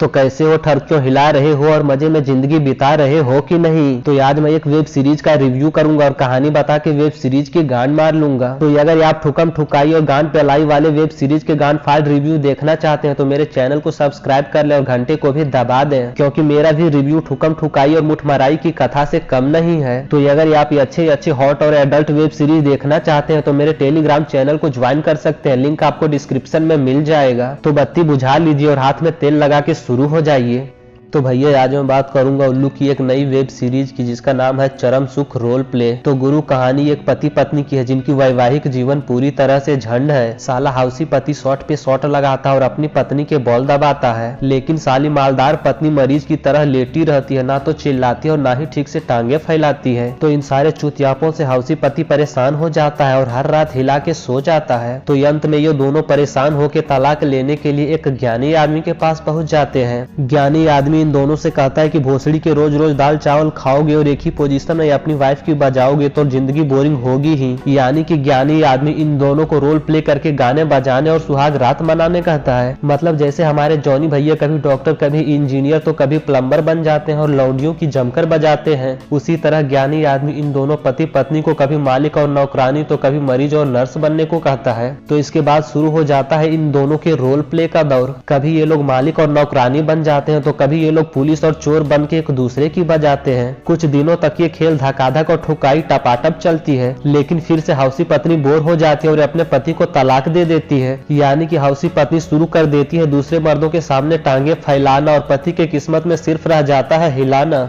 तो कैसे हो, ठरक्यों हिला रहे हो और मजे में जिंदगी बिता रहे हो कि नहीं। तो आज मैं एक वेब सीरीज का रिव्यू करूंगा और कहानी बता के वेब सीरीज की गांड मार लूंगा। तो अगर आप ठुकम ठुकाई और गांड पेलाई वाले वेब सीरीज के गांड फाड़ रिव्यू देखना चाहते हैं तो मेरे चैनल को सब्सक्राइब कर ले और घंटे को भी दबा दें, क्योंकि मेरा भी रिव्यू ठुकम ठुकाई और मुठमराई की कथा से कम नहीं है। तो अगर आप अच्छे अच्छे हॉट और एडल्ट वेब सीरीज देखना चाहते हैं तो मेरे टेलीग्राम चैनल को ज्वाइन कर सकते हैं, लिंक आपको डिस्क्रिप्शन में मिल जाएगा। तो बत्ती बुझा लीजिए और हाथ में तेल लगा के शुरू हो जाइए। तो भैया आज मैं बात करूंगा उल्लू की एक नई वेब सीरीज की जिसका नाम है चरम सुख रोल प्ले। तो गुरु कहानी एक पति पत्नी की है जिनकी वैवाहिक जीवन पूरी तरह से झंड है। साला हाउसी पति शॉट पे शॉट लगाता है और अपनी पत्नी के बॉल दबाता है, लेकिन साली मालदार पत्नी मरीज की तरह लेटी रहती है, ना तो चिल्लाती है और ना ही ठीक से टांगे फैलाती है। तो इन सारे चुतियापों से हाउसी पति परेशान हो जाता है और हर रात हिला के सो जाता है। तो अंत में ये दोनों परेशान होकर तलाक लेने के लिए एक ज्ञानी आदमी के पास पहुंच जाते हैं। ज्ञानी आदमी इन दोनों से कहता है कि भोसड़ी के रोज रोज दाल चावल खाओगे और एक ही पोजीशन में अपनी वाइफ की बजाओगे तो जिंदगी बोरिंग होगी ही। यानी कि ज्ञानी आदमी इन दोनों को रोल प्ले करके गाने बजाने और सुहाग रात मनाने कहता है। मतलब जैसे हमारे जॉनी भैया कभी डॉक्टर कभी इंजीनियर तो कभी प्लम्बर बन जाते हैं और लौंडियों की जमकर बजाते हैं, उसी तरह ज्ञानी आदमी इन दोनों पति पत्नी को कभी मालिक और नौकरानी तो कभी मरीज और नर्स बनने को कहता है। तो इसके बाद शुरू हो जाता है इन दोनों के रोल प्ले का दौर। कभी ये लोग मालिक और नौकरानी बन जाते हैं तो कभी ये लोग पुलिस और चोर बन के एक दूसरे की बजाते हैं। कुछ दिनों तक ये खेल धकाधक और ठुकाई टपाटप चलती है, लेकिन फिर से हाउसी पत्नी बोर हो जाती है और अपने पति को तलाक दे देती है। यानी कि हाउसी पत्नी शुरू कर देती है दूसरे मर्दों के सामने टांगे फैलाना और पति के किस्मत में सिर्फ रह जाता है हिलाना।